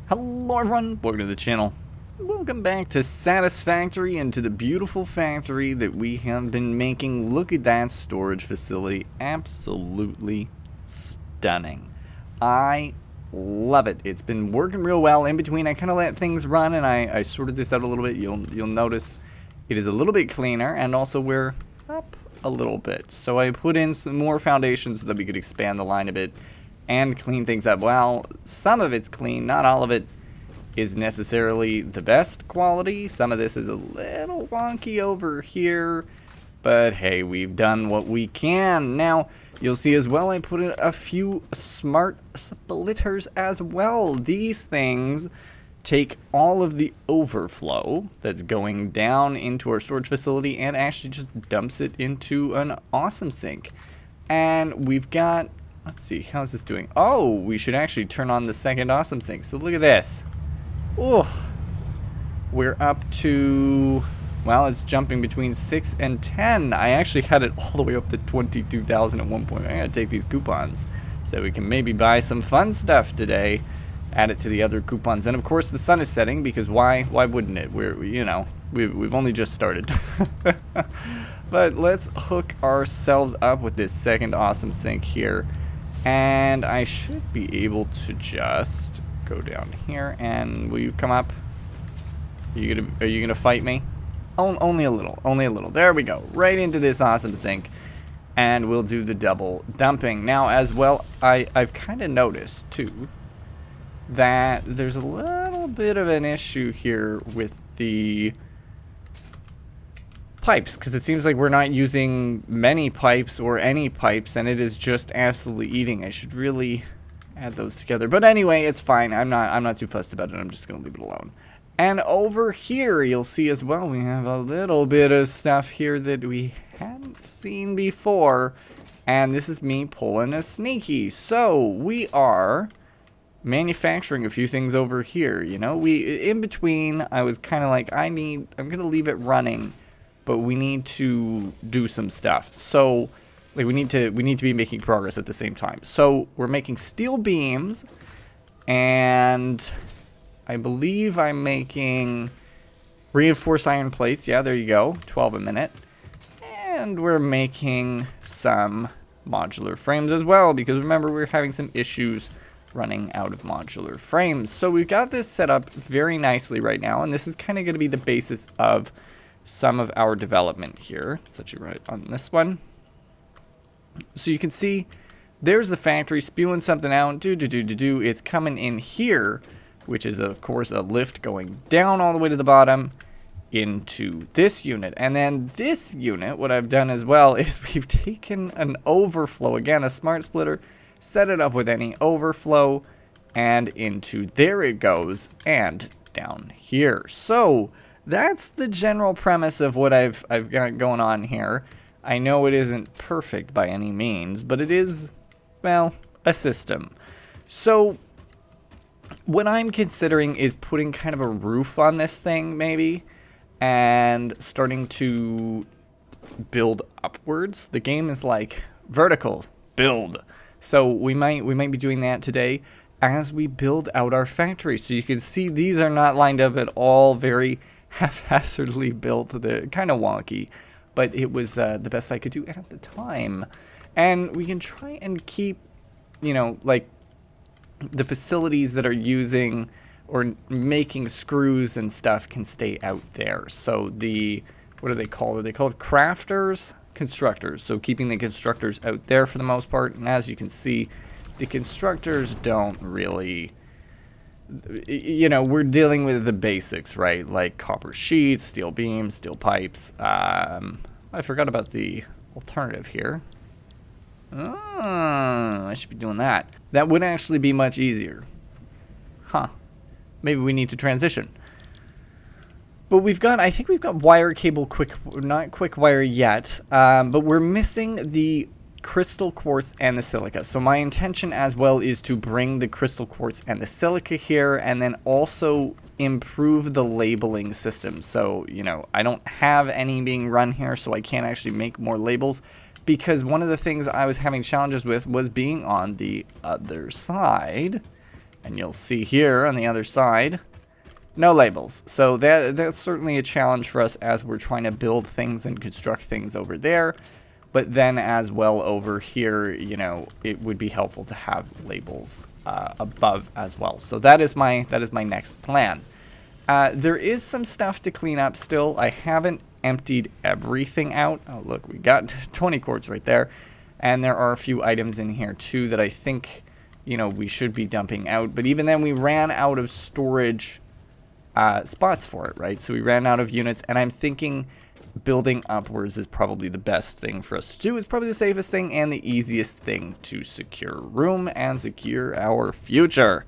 Hello everyone, welcome to the channel. Welcome back to Satisfactory and to the beautiful factory that we have been making. Look at that storage facility, absolutely stunning. I love it. It's been working real well. In between I kind of let things run and I sorted this out a little bit. You'll notice it is a little bit cleaner and also we're up a little bit. So I put in some more foundations so that we could expand the line a bit and clean things up. Well, some of it's clean, not all of it is necessarily the best quality. Some of this is a little wonky over here, but hey, we've done what we can. Now, you'll see as well I put in a few smart splitters as well. These things take all of the overflow that's going down into our storage facility and actually just dumps it into an awesome sink. And we've got, let's see, how's this doing? Oh, we should actually turn on the second awesome sink. So look at this. Oh, we're up to, well, it's jumping between 6 and 10. I actually had it all the way up to 22,000 at one point. I gotta take these coupons so we can maybe buy some fun stuff today. Add it to the other coupons, and of course the sun is setting because why wouldn't it? We've only just started. But let's hook ourselves up with this second awesome sink here. And I should be able to just go down here, and will you come up? Are you gonna fight me? Only a little. There we go. Right into this awesome sink, and we'll do the double dumping. Now as well, I've kind of noticed too that there's a little bit of an issue here with the pipes, because it seems like we're not using many pipes or any pipes, and it is just absolutely eating. I should really add those together, but anyway, it's fine. I'm not too fussed about it. I'm just gonna leave it alone. And over here you'll see as well we have a little bit of stuff here that we hadn't seen before, and this is me pulling a sneaky. So we are manufacturing a few things over here. You know, in between I was kind of like, I'm gonna leave it running, but we need to do some stuff. So like we need to be making progress at the same time. So we're making steel beams, and I believe I'm making reinforced iron plates. Yeah, there you go, 12 a minute. And we're making some modular frames as well, because remember we're having some issues running out of modular frames. So we've got this set up very nicely right now, and this is kind of going to be the basis of some of our development here. Let's actually write on this one. So you can see there's the factory spewing something out. It's coming in here, which is of course a lift going down all the way to the bottom into this unit. And then this unit, what I've done as well is we've taken an overflow, again a smart splitter, set it up with any overflow, and into there it goes, and down here. So that's the general premise of what I've got going on here. I know it isn't perfect by any means, but it is, well, a system. So what I'm considering is putting kind of a roof on this thing maybe, and starting to build upwards. The game is like vertical build. So we might be doing that today as we build out our factory. So you can see these are not lined up at all, very haphazardly built. They're kind of wonky, but it was the best I could do at the time. And we can try and keep, you know, like the facilities that are using or making screws and stuff can stay out there. So the, what are they called? Are they called crafters? Constructors. So keeping the constructors out there for the most part. And as you can see, the constructors don't really, you know, we're dealing with the basics, right? Like copper sheets, steel beams, steel pipes. I forgot about the alternative here. Oh, I should be doing that. That would actually be much easier. Huh. Maybe we need to transition. But we've got, I think we've got wire cable, not quick wire yet, but we're missing the crystal quartz and the silica. So my intention as well is to bring the crystal quartz and the silica here, and then also improve the labeling system. So, you know, I don't have any being run here, so I can't actually make more labels, because one of the things I was having challenges with was being on the other side And you'll see here on the other side, no labels. So that's certainly a challenge for us as we're trying to build things and construct things over there. But then as well over here, you know, it would be helpful to have labels above as well. So that is my next plan. There is some stuff to clean up still. I haven't emptied everything out. Oh, look, we got 20 quartz right there. And there are a few items in here too that I think, you know, we should be dumping out. But even then, we ran out of storage spots for it, right? So we ran out of units, and I'm thinking building upwards is probably the best thing for us to do. It's probably the safest thing and the easiest thing to secure room and secure our future.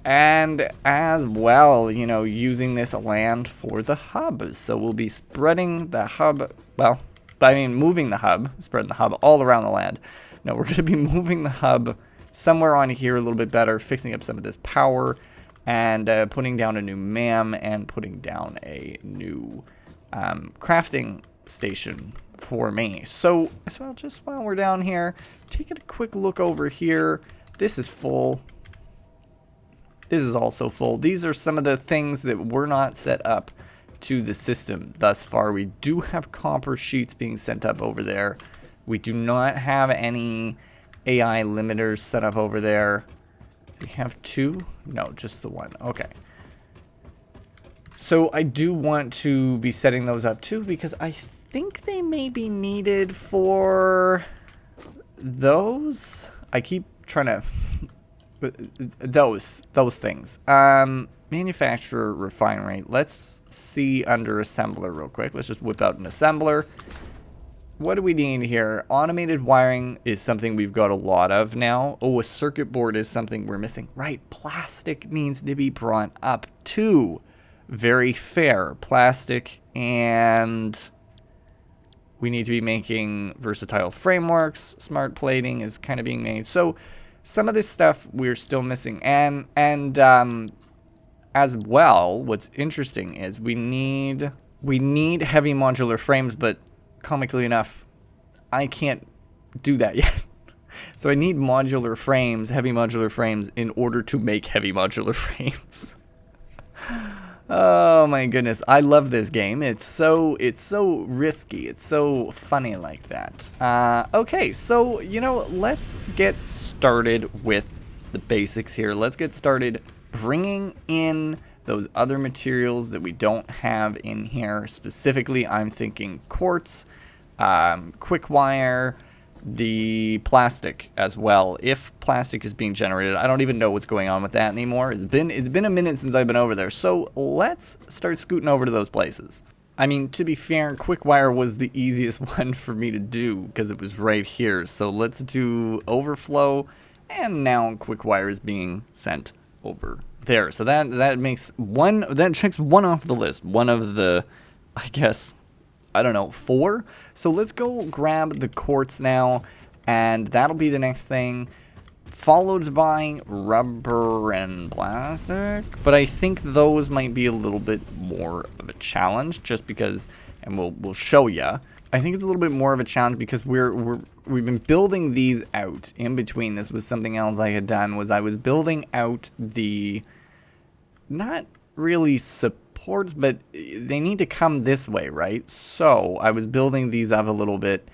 And as well, you know, using this land for the hub. So we'll be spreading the hub, well, I mean moving the hub, spreading the hub all around the land. No, we're going to be moving the hub somewhere on here a little bit better, fixing up some of this power, and putting down a new MAM and putting down a new crafting station for me. So as well, just while we're down here, taking a quick look over here. This is full. This is also full. These are some of the things that were not set up to the system thus far. We do have copper sheets being sent up over there. We do not have any AI limiters set up over there. We have 2? No, just the 1. Okay. So I do want to be setting those up too, because I think they may be needed for those. I keep trying to those things. Manufacturer, refinery. Let's see under assembler real quick. Let's just whip out an assembler. What do we need here? Automated wiring is something we've got a lot of now. Oh, a circuit board is something we're missing. Right, plastic needs to be brought up too. Very fair. Plastic, and we need to be making versatile frameworks. Smart plating is kind of being made. So some of this stuff we're still missing. And as well, what's interesting is we need heavy modular frames, but comically enough, I can't do that yet. So I need modular frames, heavy modular frames, in order to make heavy modular frames. Oh my goodness, I love this game. It's so risky. It's so funny like that. Okay, so, you know, let's get started with the basics here. Let's get started bringing in those other materials that we don't have in here. Specifically, I'm thinking quartz, quick wire, the plastic as well. If plastic is being generated, I don't even know what's going on with that anymore. It's been a minute since I've been over there. So let's start scooting over to those places. I mean, to be fair, quick wire was the easiest one for me to do because it was right here. So let's do overflow, and now quick wire is being sent over there. So that makes one, that checks one off the list. One of the, I guess, I don't know, 4. So let's go grab the quartz now, and that'll be the next thing, followed by rubber and plastic. But I think those might be a little bit more of a challenge, just because, and we'll show you. I think it's a little bit more of a challenge because we've been building these out. In between, this was something else I had done, was I was building out the, not really supports, but they need to come this way, right? So I was building these up a little bit,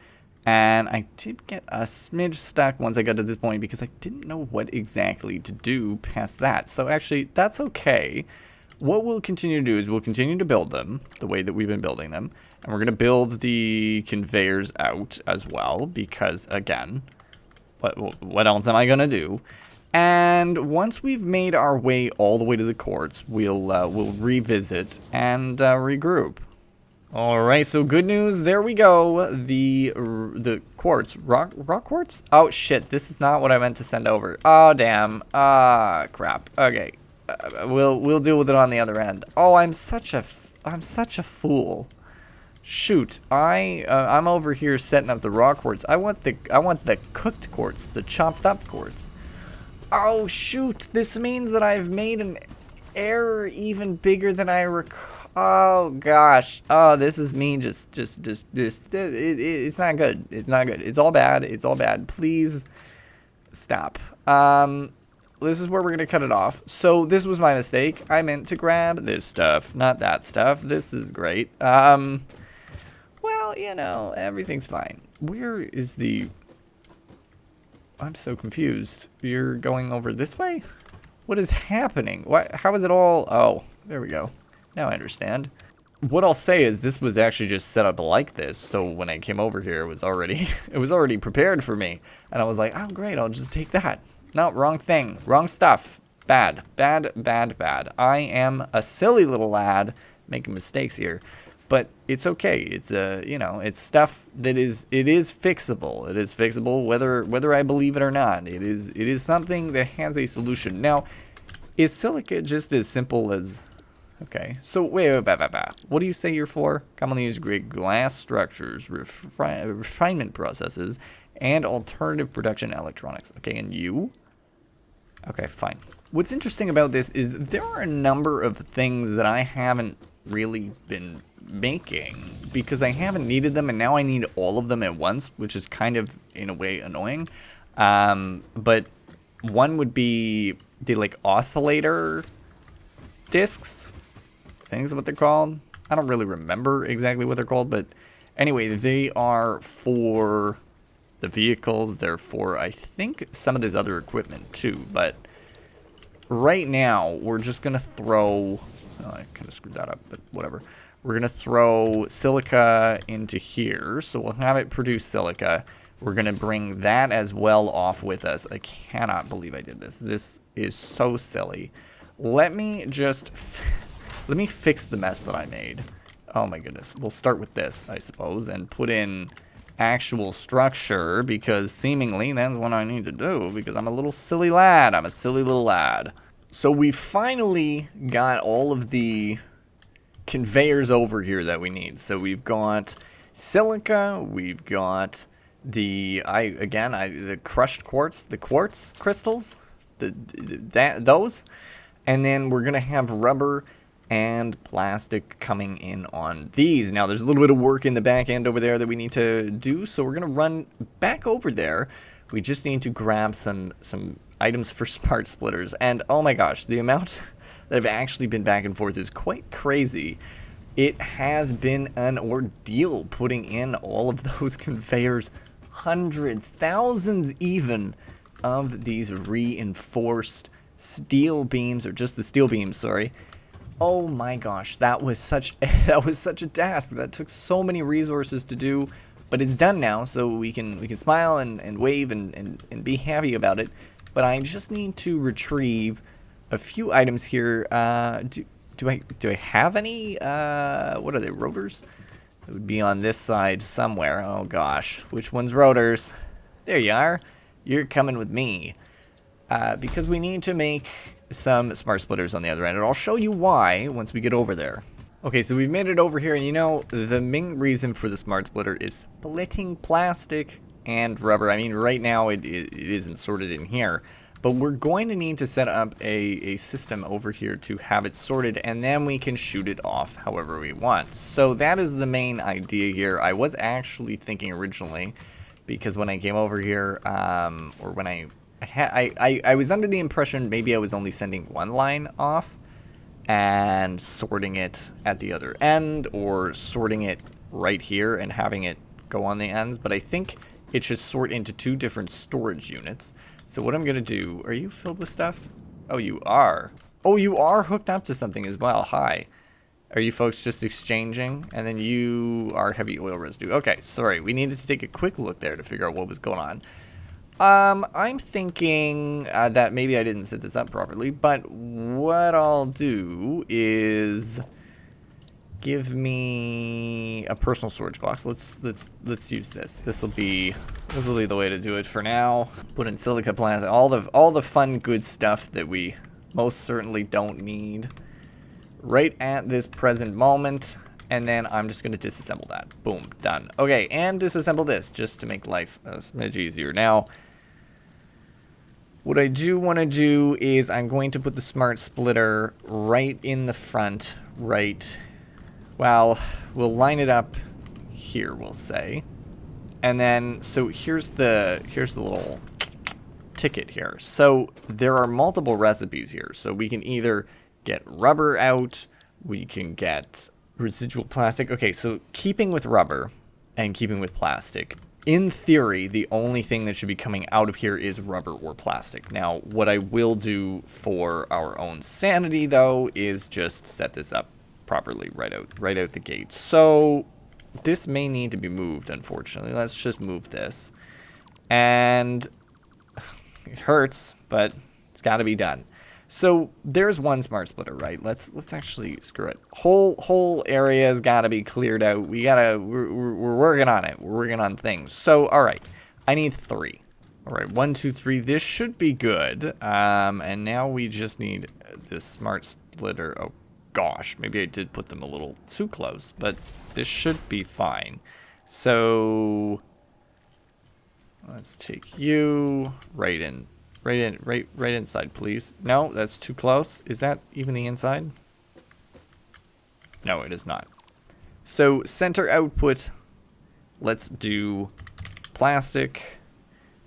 and I did get a smidge stuck once I got to this point because I didn't know what exactly to do past that. So actually, that's okay. What we'll continue to do is we'll continue to build them the way that we've been building them. And we're going to build the conveyors out as well because, again, what else am I going to do? And once we've made our way all the way to the quartz, we'll revisit and regroup. All right, so good news. There we go. The quartz, rock quartz. Oh shit! This is not what I meant to send over. Oh damn. Crap. Okay, we'll deal with it on the other end. Oh, I'm such a fool. Shoot, I'm over here setting up the raw quartz. I want the cooked quartz, the chopped up quartz. Oh shoot, this means that I've made an error even bigger than I recall. Oh gosh. Oh, this is me just it's not good. It's not good. It's all bad. It's all bad. Please stop. This is where we're going to cut it off. So this was my mistake. I meant to grab this stuff, not that stuff. This is great. Well, you know, everything's fine. Where is the... I'm so confused. You're going over this way? What is happening? What? How is it all... Oh, there we go. Now I understand. What I'll say is this was actually just set up like this, so when I came over here, it was already prepared for me. And I was like, oh, great, I'll just take that. No, wrong thing. Wrong stuff. Bad. Bad, bad, bad. I am a silly little lad making mistakes here. But it's okay. It's you know, it's stuff that is fixable. It is fixable whether I believe it or not. It is something that has a solution. Now, is silica just as simple as... Okay, so wait. What do you say you're for? Commonly used great glass structures, refinement processes, and alternative production electronics. Okay, and you? Okay, fine. What's interesting about this is there are a number of things that I haven't really been making because I haven't needed them, and now I need all of them at once, which is kind of, in a way, annoying. But one would be the, like, oscillator discs. I think is what they're called. I don't really remember exactly what they're called, but anyway, they are for the vehicles. They're for, I think, some of this other equipment too. But right now, we're just going to throw... Oh, I kind of screwed that up, but whatever. We're going to throw silica into here. So we'll have it produce silica. We're going to bring that as well off with us. I cannot believe I did this. This is so silly. Let me fix the mess that I made. Oh my goodness. We'll start with this, I suppose, and put in actual structure, because seemingly that's what I need to do, because I'm a little silly lad. I'm a silly little lad. So we finally got all of the conveyors over here that we need. So we've got silica, we've got the crushed quartz, the quartz crystals, those, and then we're gonna have rubber and plastic coming in on these. Now, there's a little bit of work in the back end over there that we need to do, so we're going to run back over there. We just need to grab some items for smart splitters, and oh my gosh, the amount that I've actually been back and forth is quite crazy. It has been an ordeal putting in all of those conveyors, hundreds, thousands even, of these reinforced steel beams, or just the steel beams, sorry. Oh my gosh, that was such a task. That took so many resources to do, but it's done now, so we can smile and wave and be happy about it. But I just need to retrieve a few items here. Do I have any? What are they? Rotors? It would be on this side somewhere. Oh gosh, which one's rotors? There you are. You're coming with me, because we need to make some smart splitters on the other end, and I'll show you why once we get over there. Okay, so we've made it over here, and you know, the main reason for the smart splitter is splitting plastic and rubber. I mean, right now it isn't sorted in here, but we're going to need to set up a system over here to have it sorted, and then we can shoot it off however we want. So that is the main idea here. I was actually thinking originally, because when I came over here, or when I was under the impression maybe I was only sending one line off and sorting it at the other end, or sorting it right here and having it go on the ends, but I think it should sort into two different storage units. So what I'm going to do... Are you filled with stuff? Oh, you are. Oh, you are hooked up to something as well. Hi. Are you folks just exchanging? And then you are heavy oil residue. Okay, sorry. We needed to take a quick look there to figure out what was going on. I'm thinking that maybe I didn't set this up properly, but what I'll do is give me a personal storage box. Let's use this. This will be the way to do it for now. Put in silica plastic, all the fun good stuff that we most certainly don't need right at this present moment. And then I'm just going to disassemble that. Boom, done. Okay, and disassemble this just to make life a smidge easier. Now, what I do want to do is I'm going to put the smart splitter right in the front, right. Well, we'll line it up here, we'll say. And then, so here's the little ticket here. So there are multiple recipes here. So we can either get rubber out, we can get residual plastic. Okay, so keeping with rubber and keeping with plastic, in theory, the only thing that should be coming out of here is rubber or plastic. Now, what I will do for our own sanity, though, is just set this up properly right out the gate. So this may need to be moved, unfortunately. Let's just move this. And it hurts, but it's got to be done. So there's one smart splitter, right? Let's actually screw it. Whole area's got to be cleared out. We're working on it. We're working on things. So all right, I need 3. All right, 1, 2, 3. This should be good. And now we just need this smart splitter. Oh gosh, maybe I did put them a little too close, but this should be fine. So let's take you right inside, please. No, that's too close. Is that even the inside? No, it is not. So center output, let's do plastic.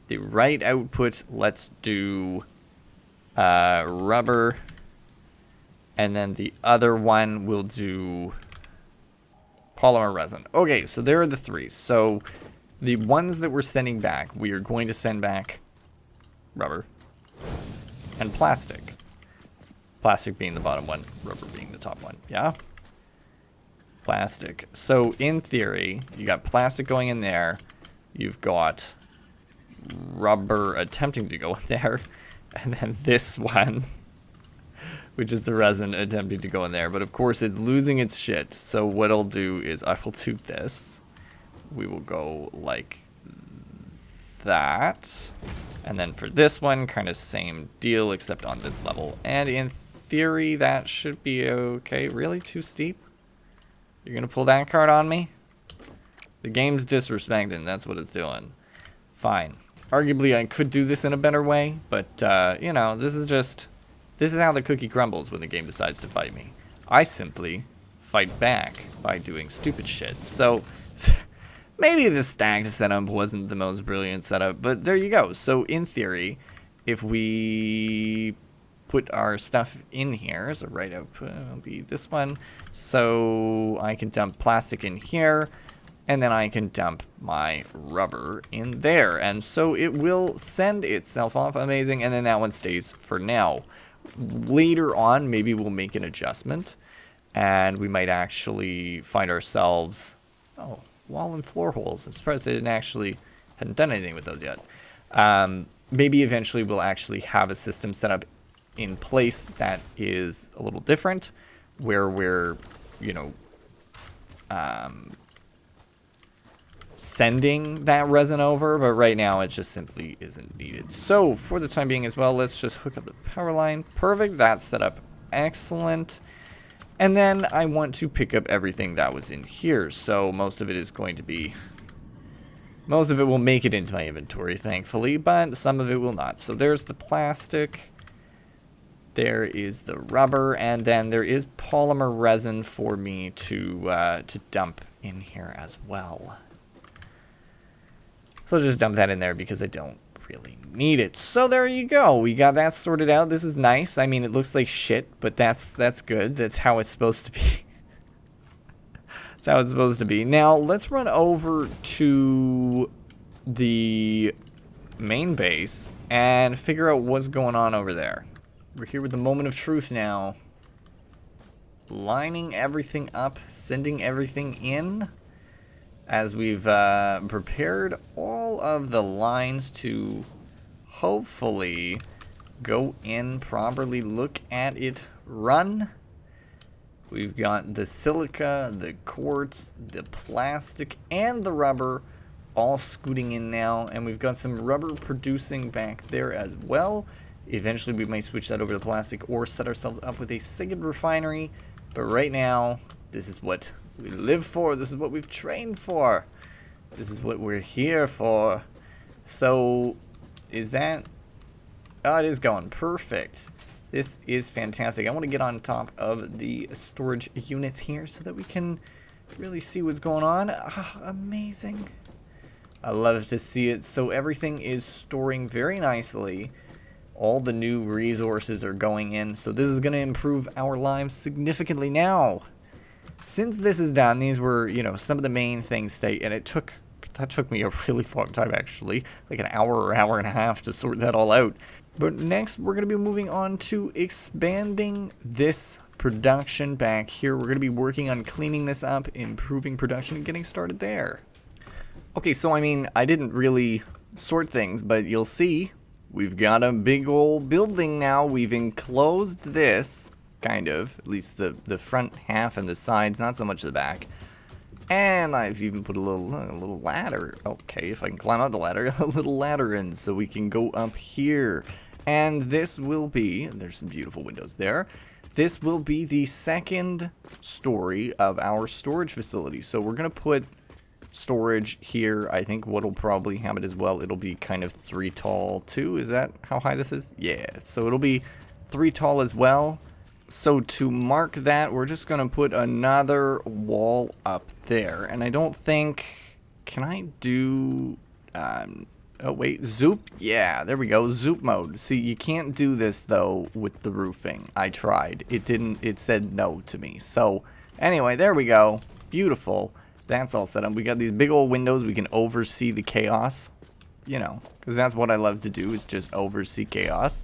The right output, let's do rubber. And then the other one will do polymer resin. Okay, so there are the 3. So the ones that we're sending back, we are going to send back rubber and plastic. Plastic being the bottom one, rubber being the top one. Yeah? Plastic. So in theory, you got plastic going in there. You've got rubber attempting to go in there. And then this one, which is the resin attempting to go in there. But of course, it's losing its shit. So what I'll do is I will do this. We will go like that. And then for this one, kind of same deal, except on this level. And in theory, that should be okay. Really? Too steep? You're going to pull that card on me? The game's disrespecting. That's what it's doing. Fine. Arguably, I could do this in a better way. But, you know, this is how the cookie crumbles when the game decides to fight me. I simply fight back by doing stupid shit. So maybe the stacked setup wasn't the most brilliant setup, but there you go. So in theory, if we put our stuff in here, so right output will be this one. So I can dump plastic in here, and then I can dump my rubber in there. And so it will send itself off. Amazing. And then that one stays for now. Later on, maybe we'll make an adjustment, and we might actually find ourselves... Oh, wall and floor holes. I'm surprised they hadn't done anything with those yet. Maybe eventually we'll actually have a system set up in place that is a little different, where we're, you know, sending that resin over, but right now it just simply isn't needed. So for the time being as well, let's just hook up the power line. Perfect. That's set up. Excellent. And then I want to pick up everything that was in here. So most of it is going to be... Most of it will make it into my inventory, thankfully, but some of it will not. So there's the plastic. There is the rubber. And then there is polymer resin for me to dump in here as well. So I'll just dump that in there because I don't really need it. So there you go. We got that sorted out. This is nice. I mean, it looks like shit, but that's good. That's how it's supposed to be. That's how it's supposed to be. Now, let's run over to the main base and figure out what's going on over there. We're here with the moment of truth now. Lining everything up, sending everything in. As we've prepared all of the lines to hopefully go in properly, look at it run. We've got the silica, the quartz, the plastic, and the rubber all scooting in now. And we've got some rubber producing back there as well. Eventually we might switch that over to plastic or set ourselves up with a second refinery. But right now, this is what we live for. This is what we've trained for. This is what we're here for. So, is that... Oh, it is going. Perfect. This is fantastic. I want to get on top of the storage units here so that we can really see what's going on. Ah, amazing. I love to see it. So everything is storing very nicely. All the new resources are going in. So this is going to improve our lives significantly now. Since this is done, these were, you know, some of the main things and that took me a really long time actually, like an hour or hour and a half to sort that all out. But next we're going to be moving on to expanding this production back here. We're going to be working on cleaning this up, improving production, and getting started there. Okay, so I mean, I didn't really sort things, but you'll see we've got a big old building now. We've enclosed this, kind of, at least the front half and the sides, not so much the back. And I've even put a little ladder. Okay, if I can climb up the ladder, a little ladder in so we can go up here. And this will be, there's some beautiful windows there. This will be the second story of our storage facility. So we're going to put storage here. I think what'll probably happen as well, it'll be kind of 3 tall too. Is that how high this is? Yeah, so it'll be 3 tall as well. So to mark that, we're just going to put another wall up there. And I don't think, can I do, oh wait, zoop? Yeah, there we go, zoop mode. See, you can't do this though with the roofing. I tried. It said no to me. So anyway, there we go. Beautiful. That's all set up. We got these big old windows. We can oversee the chaos, you know, because that's what I love to do, is just oversee chaos.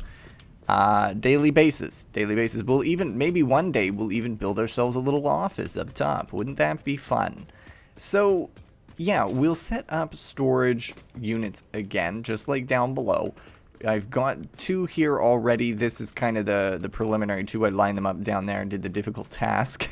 Daily basis. We'll even, maybe one day, we'll even build ourselves a little office up top. Wouldn't that be fun? So, yeah, we'll set up storage units again, just like down below. I've got 2 here already. This is kind of the preliminary 2. I lined them up down there and did the difficult task.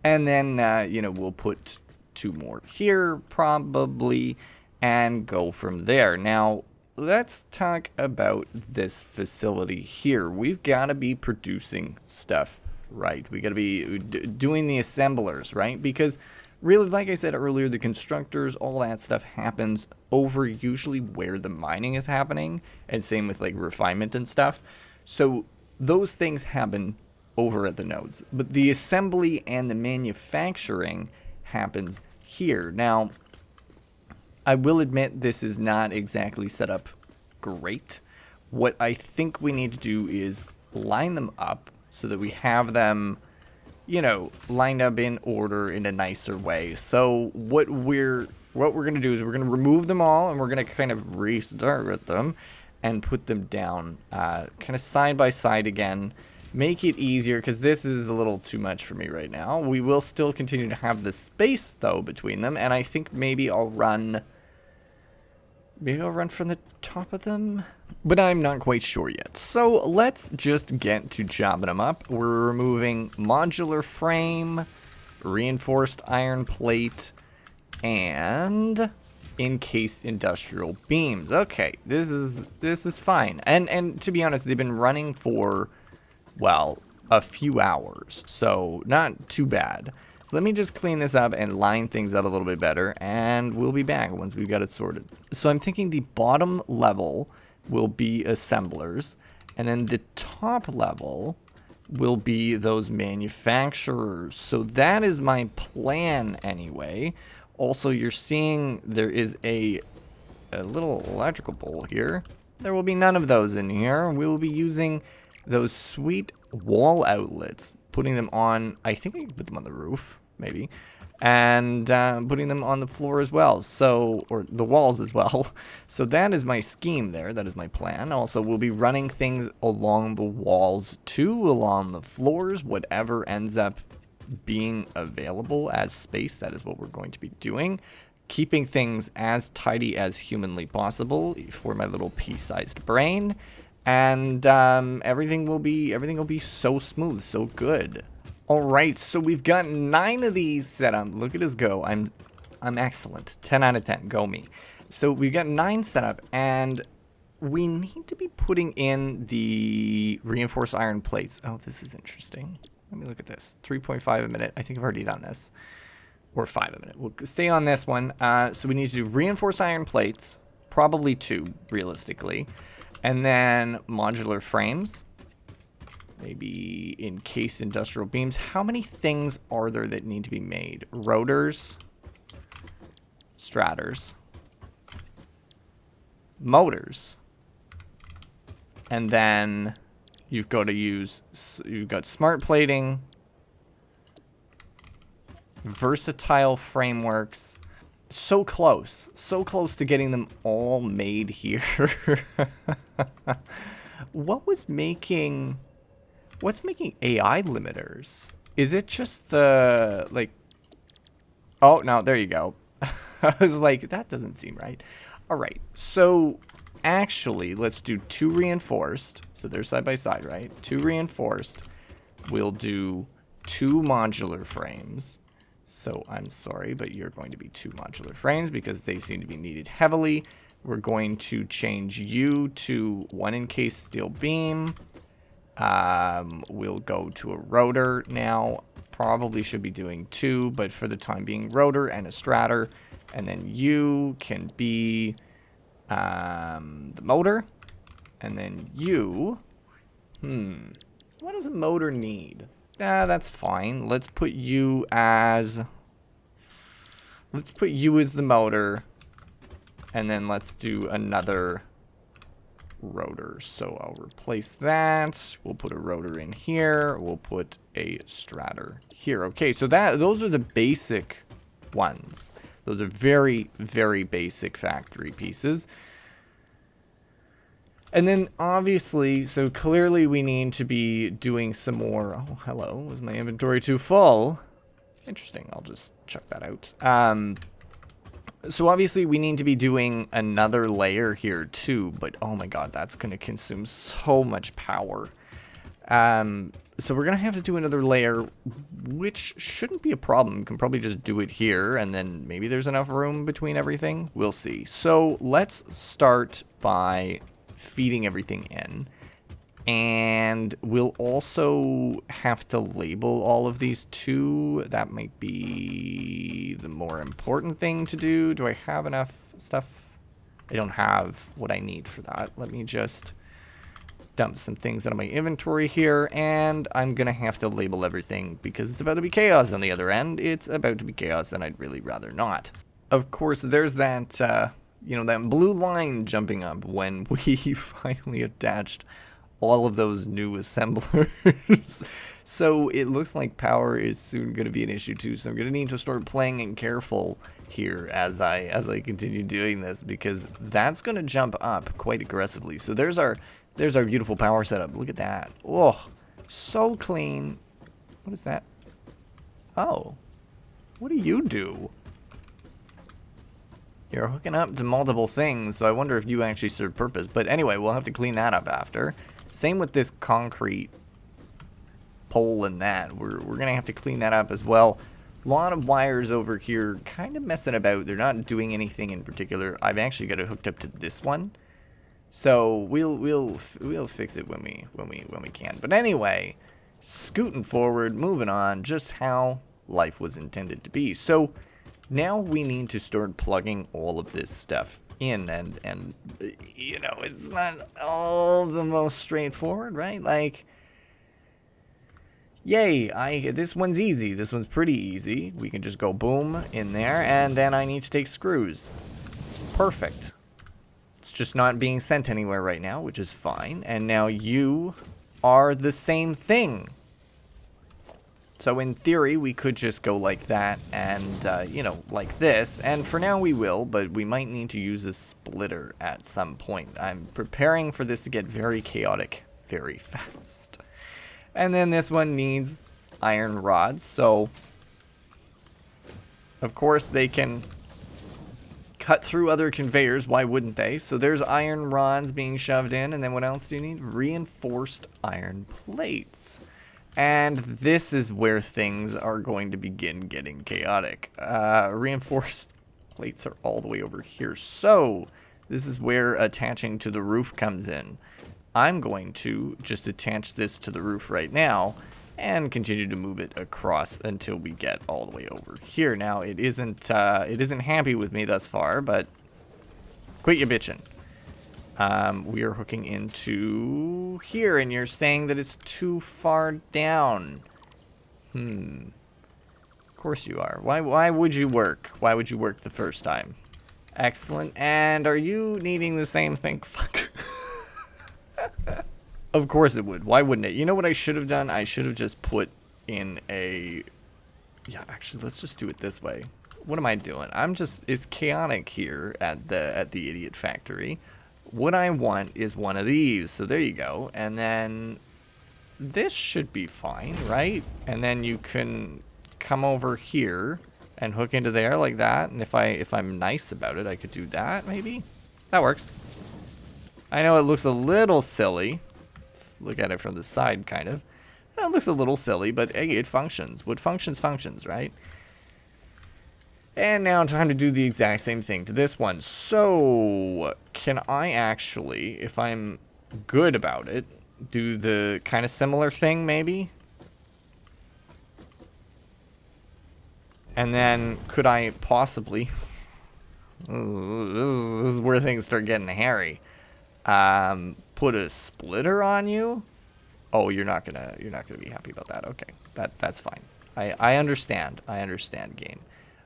And then, you know, we'll put 2 more here, probably, and go from there. Now, let's talk about this facility here. We've got to be producing stuff, right? We got to be doing the assemblers, right? Because really, like I said earlier, the constructors, all that stuff happens over usually where the mining is happening, and same with like refinement and stuff. So those things happen over at the nodes, but the assembly and the manufacturing happens here. Now, I will admit this is not exactly set up great. What I think we need to do is line them up so that we have them, you know, lined up in order in a nicer way. So what we're going to do is we're going to remove them all, and we're going to kind of restart with them and put them down kind of side by side again. Make it easier, because this is a little too much for me right now. We will still continue to have the space, though, between them, and I think maybe I'll run from the top of them, but I'm not quite sure yet. So let's just get to jobbing them up. We're removing modular frame, reinforced iron plate, and encased industrial beams. Okay, this is fine. And to be honest, they've been running for, well, a few hours, so not too bad. So let me just clean this up and line things up a little bit better, and we'll be back once we've got it sorted. So I'm thinking the bottom level will be assemblers, and then the top level will be those manufacturers. So that is my plan anyway. Also, you're seeing there is a little electrical pole here. There will be none of those in here. We will be using those sweet wall outlets, putting them on, I think I can put them on the roof, maybe, and putting them on the floor as well, so, or the walls as well. So that is my scheme there, that is my plan. Also, we'll be running things along the walls too, along the floors, whatever ends up being available as space, that is what we're going to be doing. Keeping things as tidy as humanly possible for my little pea-sized brain. And everything will be so smooth, so good. All right, so we've got 9 of these set up. Look at us go. I'm excellent. 10 out of 10. Go me. So we've got 9 set up, and we need to be putting in the reinforced iron plates. Oh, this is interesting. Let me look at this. 3.5 a minute. I think I've already done this. Or 5 a minute. We'll stay on this one. So we need to do reinforced iron plates. Probably 2, realistically. And then modular frames, maybe encased industrial beams. How many things are there that need to be made? Rotors, strators. motors. And then you've got smart plating, versatile frameworks. So close to getting them all made here. What's making AI limiters? Is it just the, like, oh, no, there you go. I was like, that doesn't seem right. All right, so actually, let's do 2 reinforced. So they're side by side, right? 2 reinforced. We'll do 2 modular frames. So I'm sorry, but you're going to be 2 modular frames because they seem to be needed heavily. We're going to change you to 1 encased steel beam. We'll go to a rotor now. Probably should be doing 2, but for the time being, rotor and a stratter. And then you can be the motor. And then you... what does a motor need? That's fine. Let's put you as the motor, and then let's do another rotor. So I'll replace that. We'll put a rotor in here. We'll put a stratter here. Okay, so those are the basic ones. Those are very, very basic factory pieces. And then, obviously, so clearly we need to be doing some more... Oh, hello. Was my inventory too full? Interesting. I'll just check that out. So, obviously, we need to be doing another layer here, too. But, oh my god, that's going to consume so much power. So, we're going to have to do another layer, which shouldn't be a problem. We can probably just do it here, and then maybe there's enough room between everything. We'll see. So, let's start by... feeding everything in, and we'll also have to label all of these too. That might be the more important thing to do. Do I have enough stuff? I don't have what I need for that. Let me just dump some things out of my inventory here, and I'm gonna have to label everything because it's about to be chaos on the other end. It's about to be chaos, and I'd really rather not. Of course, there's that you know, that blue line jumping up when we finally attached all of those new assemblers. So it looks like power is soon going to be an issue too. So I'm going to need to start playing it careful here as I continue doing this, because that's going to jump up quite aggressively. So there's our beautiful power setup. Look at that. Oh, so clean. What is that? Oh, what do you do? You're hooking up to multiple things, so I wonder if you actually serve purpose. But anyway, we'll have to clean that up after. Same with this concrete pole and that. We're going to have to clean that up as well. A lot of wires over here kind of messing about. They're not doing anything in particular. I've actually got it hooked up to this one. So we'll fix it when we can. But anyway, scooting forward, moving on, just how life was intended to be. So now we need to start plugging all of this stuff in, and you know, it's not all the most straightforward, right? Like, yay, this one's easy. This one's pretty easy. We can just go boom in there, and then I need to take screws. Perfect. It's just not being sent anywhere right now, which is fine. And now you are the same thing. So in theory, we could just go like that and, you know, like this. And for now we will, but we might need to use a splitter at some point. I'm preparing for this to get very chaotic very fast. And then this one needs iron rods. So, of course, they can cut through other conveyors. Why wouldn't they? So there's iron rods being shoved in. And then what else do you need? Reinforced iron plates. And this is where things are going to begin getting chaotic. Reinforced plates are all the way over here. So this is where attaching to the roof comes in. I'm going to just attach this to the roof right now and continue to move it across until we get all the way over here. Now it isn't happy with me thus far, but quit your bitching. We are hooking into here, and you're saying that it's too far down. Of course you are. Why would you work? Why would you work the first time? Excellent. And are you needing the same thing? Fuck. Of course it would. Why wouldn't it? You know what I should have done? I should have just put in a... Yeah, actually, let's just do it this way. What am I doing? It's chaotic here at the idiot factory. What I want is one of these. So there you go. And then this should be fine, right? And then you can come over here and hook into there like that. And if I'm nice about it, I could do that maybe. That works. I know it looks a little silly. Let's look at it from the side, kind of. It looks a little silly, but hey, it functions. What functions, functions, right? And now time to do the exact same thing to this one. So, can I actually, if I'm good about it, do the kind of similar thing, maybe? And then, could I possibly... this is where things start getting hairy. Put a splitter on you? Oh, you're not gonna be happy about that. Okay, that's fine. I understand. I understand, game.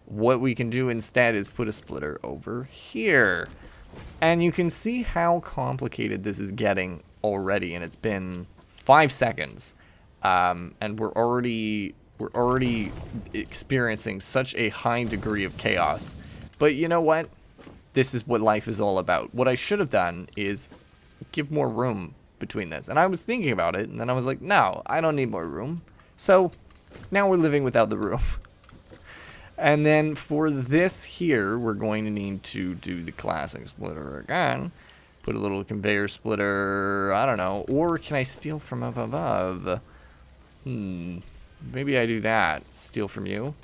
What we can do instead is put a splitter over here, and you can see how complicated this is getting already. And it's been 5 seconds, and we're already experiencing such a high degree of chaos. But you know what? This is what life is all about. What I should have done is give more room between this. And I was thinking about it, and then I was like, no, I don't need more room. So now we're living without the room. And then for this here, we're going to need to do the classic splitter again. Put a little conveyor splitter, I don't know. Or can I steal from up above? Maybe I do that. Steal from you.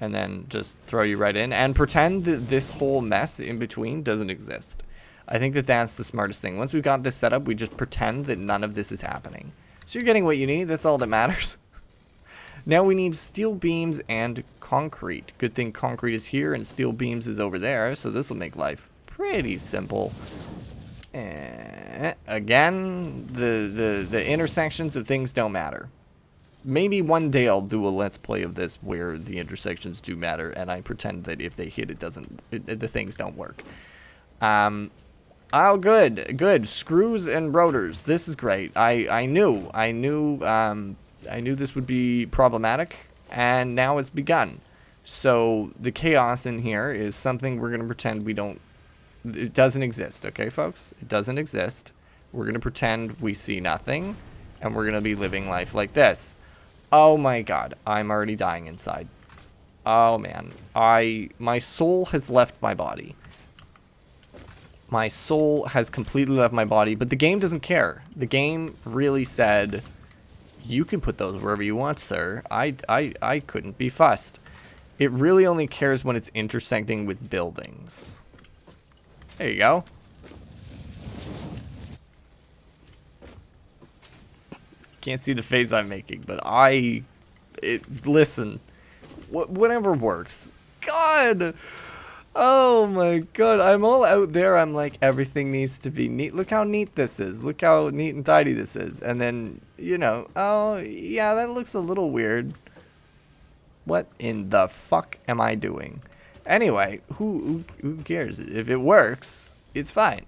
And then just throw you right in. And pretend that this whole mess in between doesn't exist. I think that that's the smartest thing. Once we've got this set up, we just pretend that none of this is happening. So you're getting what you need. That's all that matters. Now we need steel beams and concrete. Good thing concrete is here and steel beams is over there. So this will make life pretty simple. Again, the intersections of things don't matter. Maybe one day I'll do a let's play of this where the intersections do matter. And I pretend that if they hit, the things don't work. Oh, good. Screws and rotors. This is great. I knew this would be problematic, and now it's begun. So the chaos in here is something we're gonna pretend it doesn't exist. Okay, folks, it doesn't exist. We're gonna pretend we see nothing, and we're gonna be living life like this. Oh my God, I'm already dying inside. Oh man, my soul has left my body. My soul has completely left my body, but the game doesn't care. The game really said, you can put those wherever you want, sir. I couldn't be fussed. It really only cares when it's intersecting with buildings. There you go. Can't see the face I'm making, but listen. Whatever works. God! Oh my God, I'm all out there. I'm like, everything needs to be neat. Look how neat this is. Look how neat and tidy this is. And then, oh, yeah, that looks a little weird. What in the fuck am I doing? Anyway, who cares? If it works, it's fine.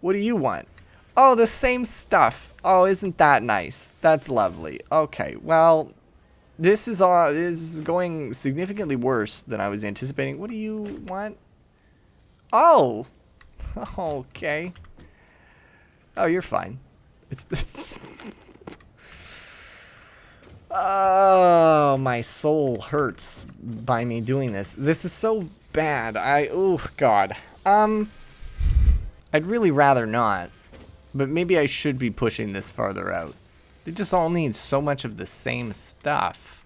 What do you want? Oh, the same stuff. Oh, isn't that nice? That's lovely. Okay, well, this is going significantly worse than I was anticipating. What do you want? Oh, okay. Oh, you're fine. Oh, my soul hurts by me doing this. This is so bad. Oh God. I'd really rather not, but maybe I should be pushing this farther out. They just all need so much of the same stuff.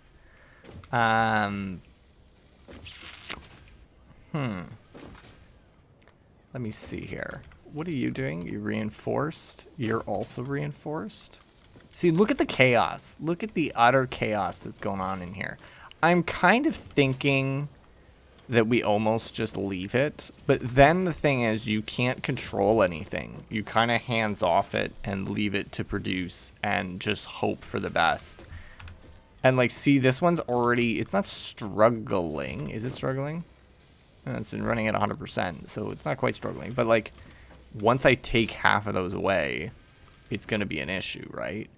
Let me see here. What are you doing? You reinforced? You're also reinforced? See, look at the chaos. Look at the utter chaos that's going on in here. I'm kind of thinking that we almost just leave it. But then the thing is, you can't control anything. You kind of hands off it and leave it to produce and just hope for the best. And like, see, this one's already, it's not struggling. Is it struggling? And it's been running at 100%, so it's not quite struggling. But, like, once I take half of those away, it's going to be an issue, right?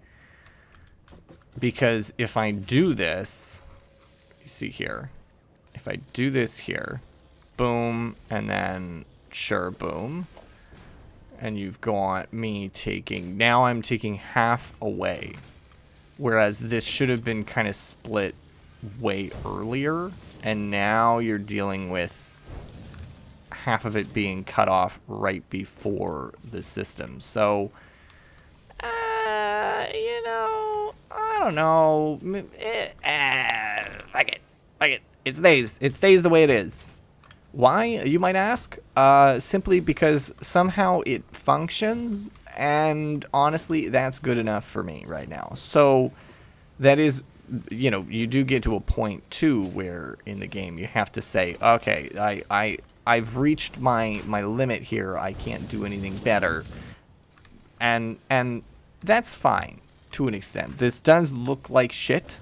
Because if I do this, you see here, if I do this here, boom, and then, sure, boom, and you've got me taking, now I'm taking half away, whereas this should have been kind of split way earlier, and now you're dealing with half of it being cut off right before the system. So, you know, I don't know. Like it. It stays. It stays the way it is. Why, you might ask? Simply because somehow it functions, and honestly, that's good enough for me right now. So, that is, you know, you do get to a point, too, where in the game you have to say, okay, I've reached my limit here. I can't do anything better. And that's fine to an extent. This does look like shit.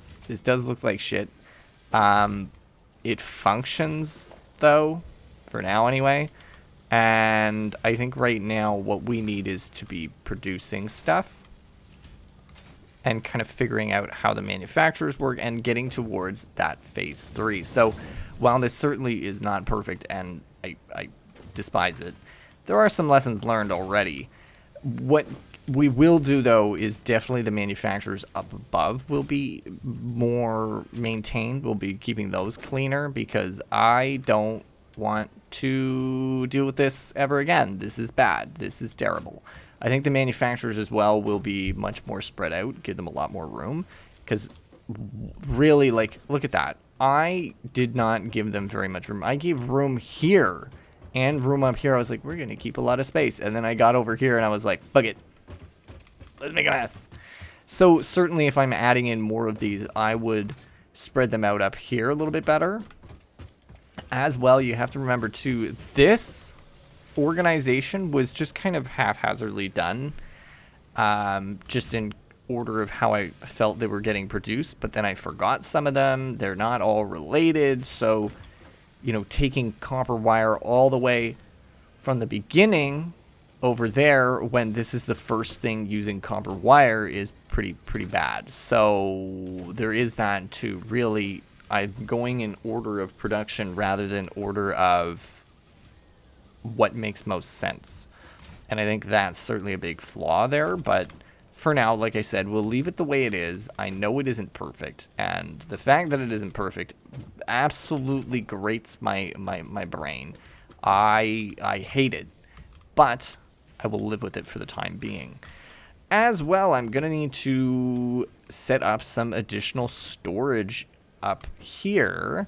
It functions, though, for now anyway. And I think right now what we need is to be producing stuff and kind of figuring out how the manufacturers work and getting towards that phase 3. So while this certainly is not perfect and I despise it, there are some lessons learned already. What we will do, though, is definitely the manufacturers up above will be more maintained. We'll be keeping those cleaner because I don't want to deal with this ever again. This is bad. This is terrible. I think the manufacturers as well will be much more spread out, give them a lot more room, because really, like, look at that. I did not give them very much room. I gave room here and room up here. I was like, we're going to keep a lot of space. And then I got over here and I was like, fuck it. Let's make a mess. So certainly if I'm adding in more of these, I would spread them out up here a little bit better. As well, you have to remember too, this organization was just kind of haphazardly done. Just in order of how I felt they were getting produced, but then I forgot some of them. They're not all related. So, you know, taking copper wire all the way from the beginning over there when this is the first thing using copper wire is pretty bad. So there is that too. Really, I'm going in order of production rather than order of what makes most sense. And I think that's certainly a big flaw there, but for now, like I said, we'll leave it the way it is. I know it isn't perfect, and the fact that it isn't perfect absolutely grates my brain. I hate it, but I will live with it for the time being. As well, I'm going to need to set up some additional storage up here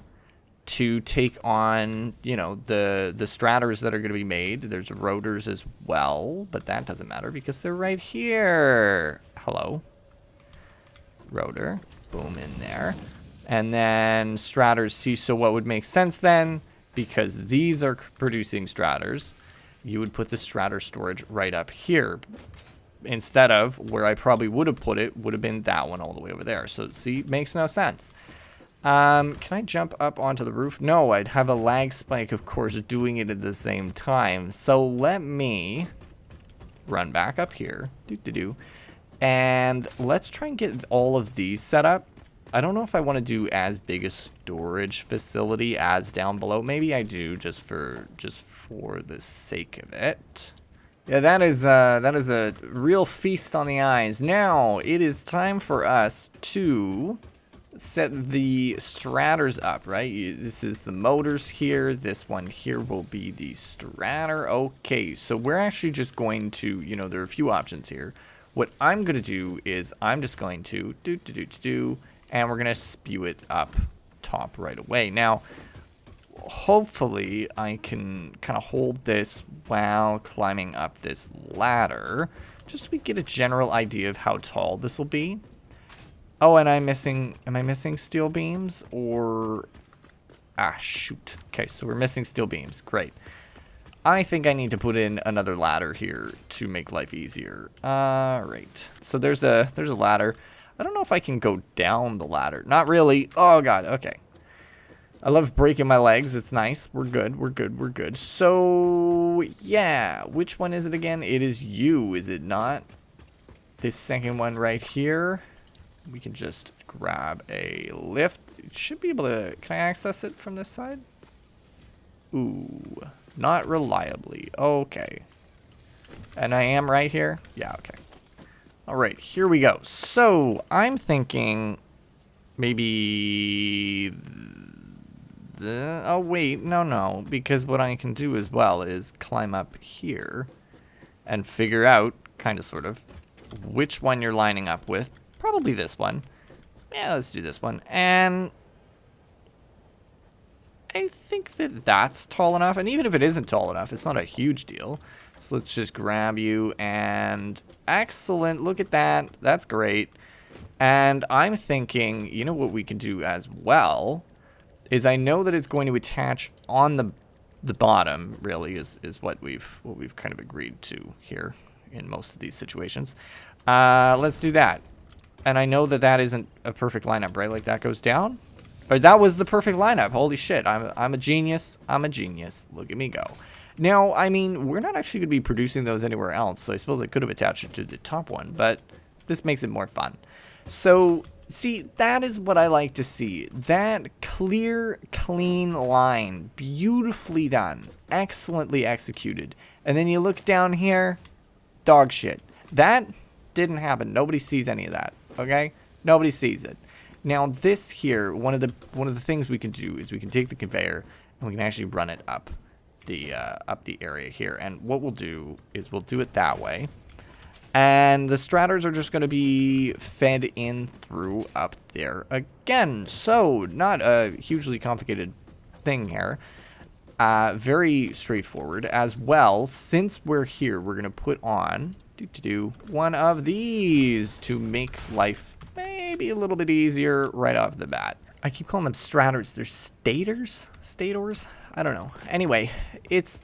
to take on, you know, the strators that are going to be made. There's rotors as well, but that doesn't matter because they're right here. Hello. Rotor. Boom, in there. And then strators. See, so what would make sense then, because these are producing strators, you would put the strator storage right up here. Instead of where I probably would have put it, would have been that one all the way over there. So, see, makes no sense. Can I jump up onto the roof? No, I'd have a lag spike, of course, doing it at the same time. So let me run back up here. And let's try and get all of these set up. I don't know if I want to do as big a storage facility as down below. Maybe I do just for the sake of it. Yeah, that is a real feast on the eyes. Now, it is time for us to set the strators up, right? This is the motors here. This one here will be the strator. Okay, so we're actually just going to, you know, there are a few options here. What I'm going to do is I'm just going to and we're going to spew it up top right away. Now, hopefully I can kind of hold this while climbing up this ladder, just so we get a general idea of how tall this will be. Oh, and am I missing steel beams or, shoot. Okay, so we're missing steel beams. Great. I think I need to put in another ladder here to make life easier. Right. So there's a ladder. I don't know if I can go down the ladder. Not really. Oh god, okay. I love breaking my legs. It's nice. We're good. We're good. We're good. So, yeah. Which one is it again? It is you, is it not? This second one right here. We can just grab a lift. It should be able to... Can I access it from this side? Ooh. Not reliably. Okay. And I am right here? Yeah, okay. Alright, here we go. So, I'm thinking... Maybe... oh, wait. No. Because what I can do as well is climb up here and figure out, kind of, sort of, which one you're lining up with. Probably this one. Yeah, let's do this one. And I think that that's tall enough. And even if it isn't tall enough, it's not a huge deal. So let's just grab you and... Excellent. Look at that. That's great. And I'm thinking, you know what we can do as well is I know that it's going to attach on the bottom, really, is what we've kind of agreed to here in most of these situations. Let's do that. And I know that that isn't a perfect lineup, right? Like that goes down. Or that was the perfect lineup. Holy shit. I'm a genius. I'm a genius. Look at me go. Now, I mean, we're not actually going to be producing those anywhere else, so I suppose I could have attached it to the top one, but this makes it more fun. So, see, that is what I like to see. That clear, clean line. Beautifully done. Excellently executed. And then you look down here, dog shit. That didn't happen. Nobody sees any of that, okay? Nobody sees it. Now, this here, one of the things we can do is we can take the conveyor and we can actually run it up the area here. And what we'll do is we'll do it that way. And the straters are just going to be fed in through up there again. So, not a hugely complicated thing here. Very straightforward as well. Since we're here, we're going to put on one of these to make life maybe a little bit easier right off the bat. I keep calling them straters. They're stators? Stators? I don't know. Anyway, it's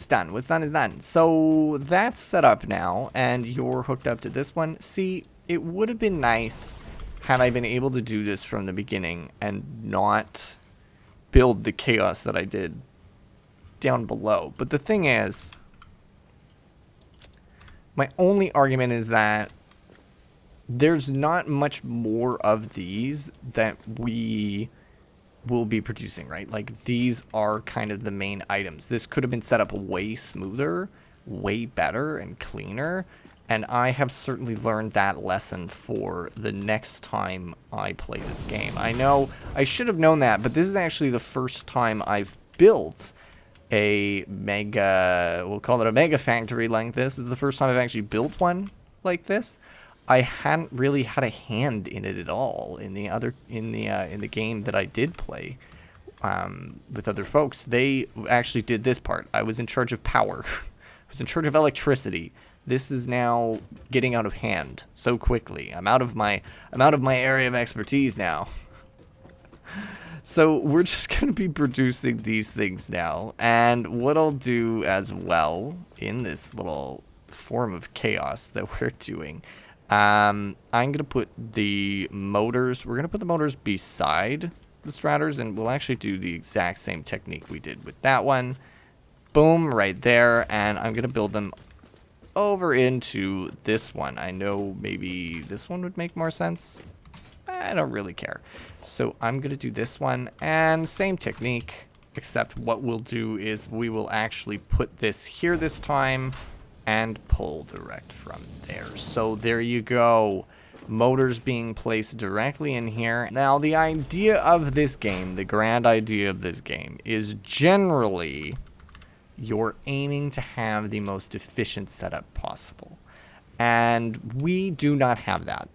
done. What's done is done. So that's set up now, and you're hooked up to this one. See, it would have been nice had I been able to do this from the beginning and not build the chaos that I did down below. But the thing is, my only argument is that there's not much more of these that we will be producing, right? Like, these are kind of the main items. This could have been set up way smoother, way better, and cleaner. And I have certainly learned that lesson for the next time I play this game. I know I should have known that, but this is actually the first time I've built a mega, we'll call it a mega factory like this. This is the first time I've actually built one like this. I hadn't really had a hand in it at all in the game that I did play with other folks. They actually did this part. I was in charge of power. I was in charge of electricity. This is now getting out of hand so quickly. I'm out of my area of expertise now. So we're just going to be producing these things now. And what I'll do as well in this little form of chaos that we're doing, I'm going to put the motors, we're going to put the motors beside the straters, and we'll actually do the exact same technique we did with that one. Boom, right there. And I'm going to build them over into this one. I know maybe this one would make more sense. I don't really care. So I'm going to do this one, and same technique, except what we'll do is we will actually put this here this time and pull direct from there. So there you go. Motors being placed directly in here. Now, the idea of this game, the grand idea of this game, is generally you're aiming to have the most efficient setup possible. And we do not have that.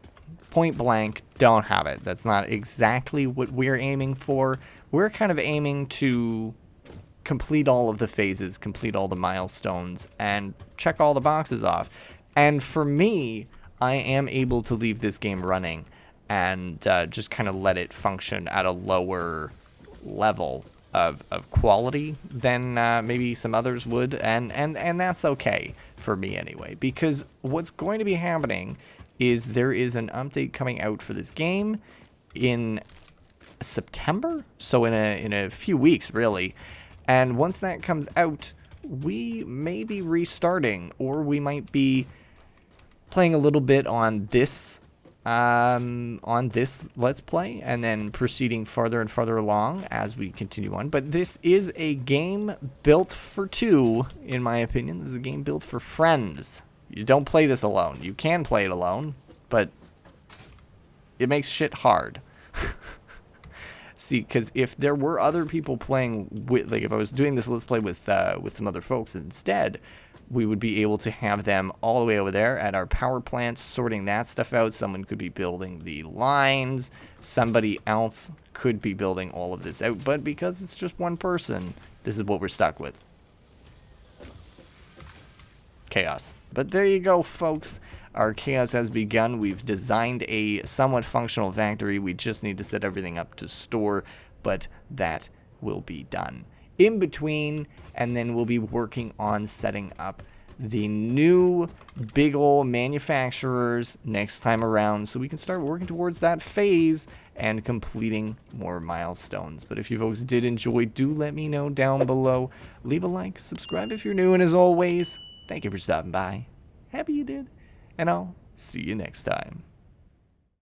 Point blank, don't have it. That's not exactly what we're aiming for. We're kind of aiming to complete all of the phases, complete all the milestones, and check all the boxes off. And for me, I am able to leave this game running and just kind of let it function at a lower level of quality than maybe some others would, and that's okay for me anyway, because what's going to be happening is there is an update coming out for this game in September, so in a few weeks, really. And once that comes out, we may be restarting, or we might be playing a little bit on this Let's Play, and then proceeding farther and farther along as we continue on. But this is a game built for two, in my opinion. This is a game built for friends. You don't play this alone. You can play it alone, but it makes shit hard. See, because if there were other people playing with, like, if I was doing this Let's Play with some other folks instead, we would be able to have them all the way over there at our power plants, sorting that stuff out. Someone could be building the lines. Somebody else could be building all of this out. But because it's just one person, this is what we're stuck with. Chaos. But there you go, folks. Our chaos has begun. We've designed a somewhat functional factory. We just need to set everything up to store, but that will be done in between, and then we'll be working on setting up the new big ol' manufacturers next time around, so we can start working towards that phase and completing more milestones. But if you folks did enjoy, do let me know down below. Leave a like, subscribe if you're new, and as always, thank you for stopping by. Happy you did, and I'll see you next time.